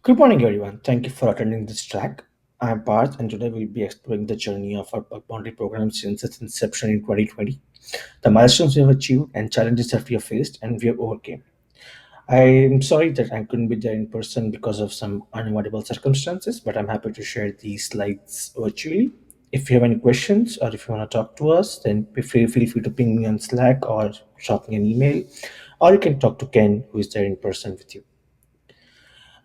Good morning, everyone. Thank you for attending this track. I'm Parth, and today we'll be exploring the journey of our bug bounty program since its inception in 2020, the milestones we have achieved, and challenges that we have faced and we have overcame. I'm sorry that I couldn't be there in person because of some unavoidable circumstances, but I'm happy to share these slides virtually. If you have any questions or if you want to talk to us, then feel free to ping me on Slack or drop me an email, or you can talk to Ken, who is there in person with you.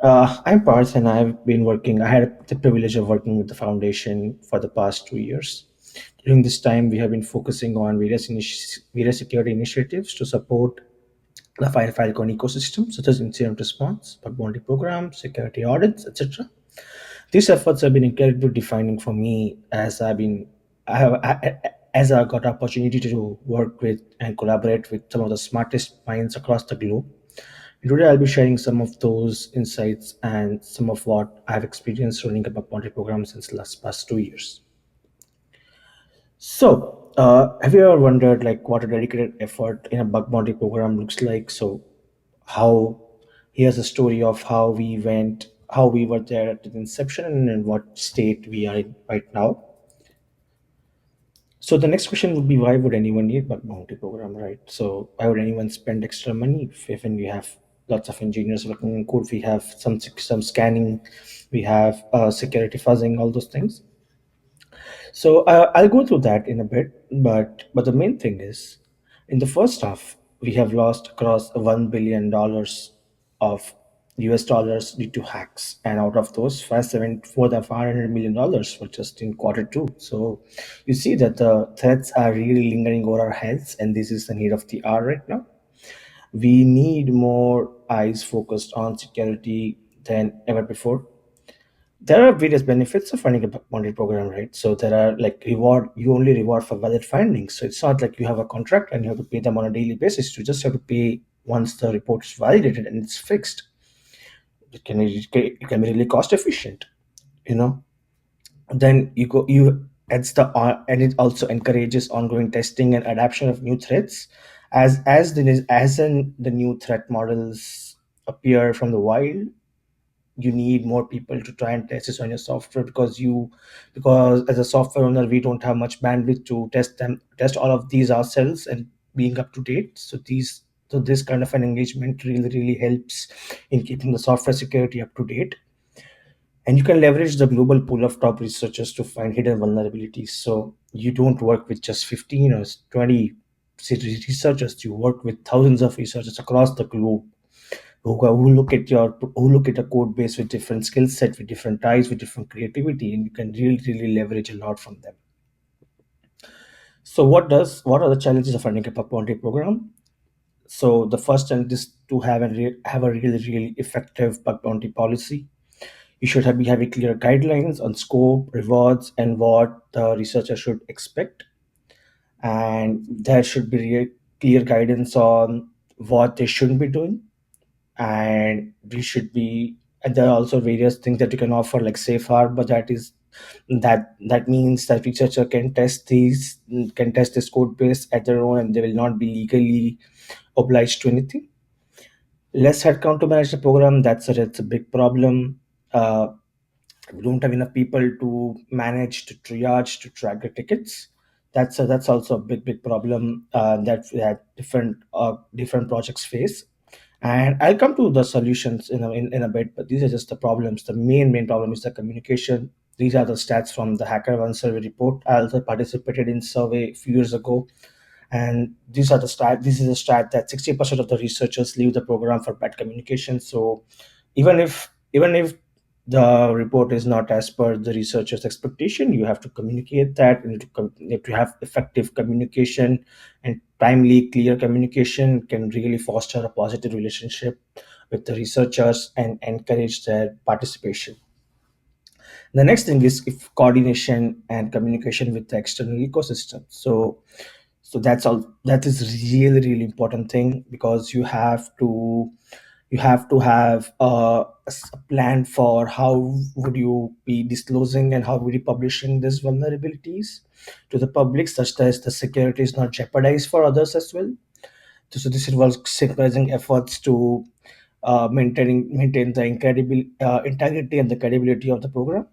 I'm Parth, and I've been working. I had the privilege of working with the foundation for the past 2 years. During this time, we have been focusing on various security initiatives to support the Filecoin ecosystem, such as incident response, bug bounty programs, security audits, etc. These efforts have been incredibly defining for me as I got opportunity to work with and collaborate with some of the smartest minds across the globe. Today, I'll be sharing some of those insights and some of what I've experienced running a bug bounty program since the last past 2 years. Have you ever wondered like what a dedicated effort in a bug bounty program looks like? How here's a story of how we were there at the inception, and what state we are in right now. So the next question would be, why would anyone need bug bounty program, right? So why would anyone spend extra money if when we have lots of engineers working in code, we have some scanning, we have security fuzzing, all those things. So I'll go through that in a bit, but the main thing is, in the first half, we have lost across $1 billion of US dollars due to hacks, and out of those, more than $500 million were just in quarter 2. So you see that the threats are really lingering over our heads, and this is the need of the hour right now. We need more eyes focused on security than ever before. There are various benefits of running a bonded program, right? So there are like you only reward for valid findings. So it's not like you have a contract and you have to pay them on a daily basis. You just have to pay once the report is validated and it's fixed. It can be really cost efficient, you know. Then and it also encourages ongoing testing and adaptation of new threats the new threat models appear from the wild. You need more people to try and test this on your software, because as a software owner, we don't have much bandwidth to test all of these ourselves and being up to date. So this kind of an engagement really helps in keeping the software security up to date. And you can leverage the global pool of top researchers to find hidden vulnerabilities. So you don't work with just 15 or 20 researchers, you work with thousands of researchers across the globe who look at a code base with different skill set, with different ties, with different creativity, and you can really leverage a lot from them. So what are the challenges of running a bug bounty program? So the first challenge is to have a really effective bug bounty policy. You should be having clear guidelines on scope, rewards, and what the researcher should expect. And there should be clear guidance on what they shouldn't be doing. And we should be and there are also various things that you can offer, like safe harbor. That means that researcher can test this code base at their own, and they will not be legally obliged to anything. Less headcount to manage the program, that's a big problem. We don't have enough people to manage, to triage, to track the tickets. That's also a big problem that different projects face. And I'll come to the solutions in a bit, but these are just the problems. The main problem is the communication. These are the stats from the HackerOne survey report. I also participated in survey a few years ago, and these are the stat. This is a stat that 60% of the researchers leave the program for bad communication. So even if the report is not as per the researcher's expectation, you have to communicate that. You have to have effective communication, and timely, clear communication can really foster a positive relationship with the researchers and encourage their participation. The next thing is if coordination and communication with the external ecosystem. So that's all. That is really important thing, because you have to have a plan for how would you be disclosing and how would you publishing these vulnerabilities to the public, such that the security is not jeopardized for others as well. So this involves synchronizing efforts to maintain the incredible integrity and the credibility of the program.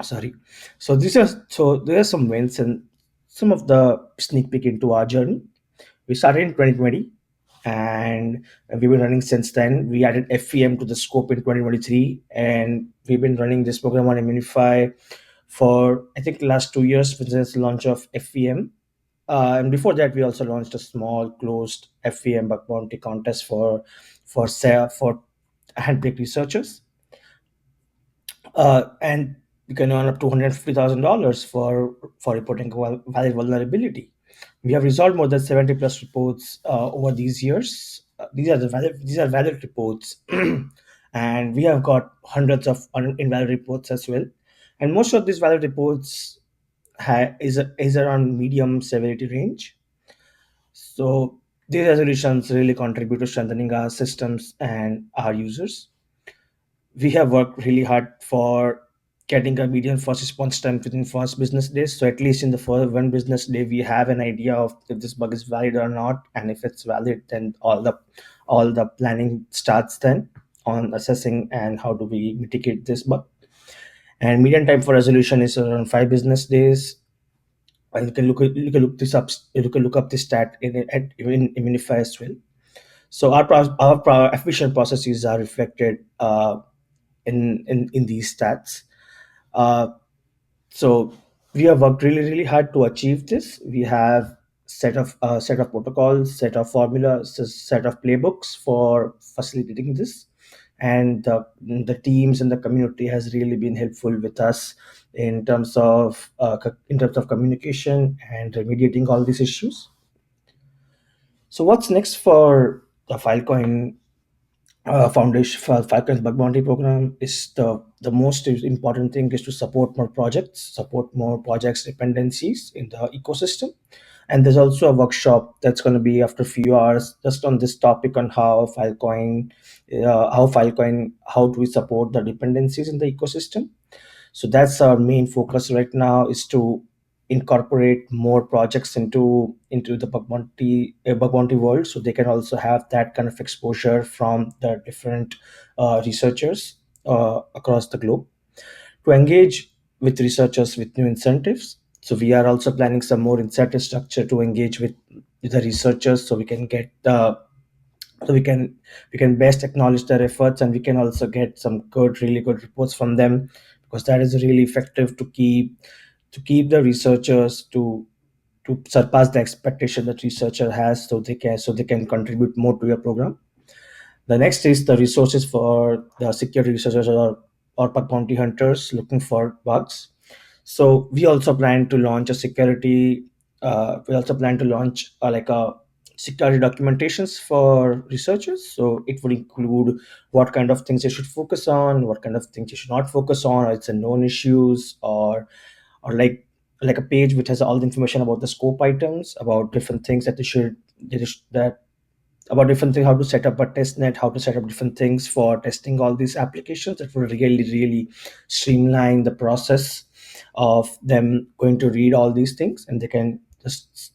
Sorry. So there are some wins and some of the sneak peek into our journey. We started in 2020 and we've been running since then. We added FEM to the scope in 2023, and we've been running this program on Immunify for I think the last 2 years since the launch of FEM. And before that, we also launched a small closed FEM bug bounty contest for handpicked researchers, and you can earn up to $150,000 for reporting a valid vulnerability. We have resolved more than 70 plus reports over these years. These are valid reports, and we have got hundreds of invalid reports as well. And most of these valid reports is around medium severity range. So these resolutions really contribute to strengthening our systems and our users. We have worked really hard for getting a median first response time within first business days. So at least in the first one business day, we have an idea of if this bug is valid or not, and if it's valid, then all the planning starts then on assessing and how do we mitigate this bug. And median time for resolution is around 5 business days. And you can look up this stat in Immunify as well. So our efficient processes are reflected in these stats. Uh, so we have worked really hard to achieve this. We have set of protocols, set of formulas, set of playbooks for facilitating this, and the teams and the community has really been helpful with us in terms of communication and remediating all these issues. So what's next for the Filecoin foundation for Falcon's bug bounty program is the most important thing is to support more projects dependencies in the ecosystem. And there's also a workshop that's going to be after a few hours just on this topic on how do we support the dependencies in the ecosystem. So that's our main focus right now, is to incorporate more projects into the bug bounty world, so they can also have that kind of exposure from the different researchers across the globe to engage with researchers with new incentives. So we are also planning some more incentive structure to engage with the researchers, so we can get the so we can best acknowledge their efforts, and we can also get some really good reports from them, because that is really effective to keep the researchers to surpass the expectation that researcher has, so they can contribute more to your program. The next is the resources for the security researchers or bug bounty hunters looking for bugs. So we also plan to launch a security. We also plan to launch like a security documentations for researchers. So it would include what kind of things they should focus on, what kind of things you should not focus on, or it's a known issues, or like a page which has all the information about the scope items, about different things that that about different things, how to set up a test net, how to set up different things for testing all these applications. That will really streamline the process of them going to read all these things, and they can just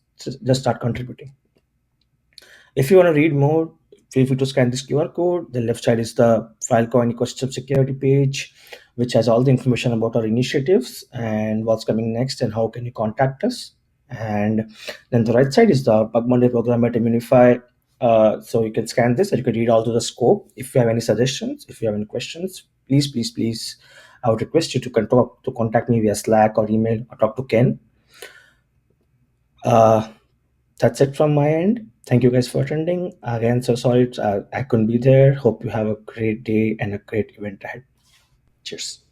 start contributing. If you want to read more, feel free to scan this QR code. The left side is the Filecoin ecosystem security page, which has all the information about our initiatives and what's coming next and how can you contact us. And then the right side is the Bug Monday program at Immunify. So you can scan this and you can read all to the scope. If you have any suggestions, if you have any questions, please, I would request you to contact me via Slack or email or talk to Ken. Uh, that's it from my end. Thank you guys for attending. Again, so sorry I couldn't be there. Hope you have a great day and a great event ahead. Cheers.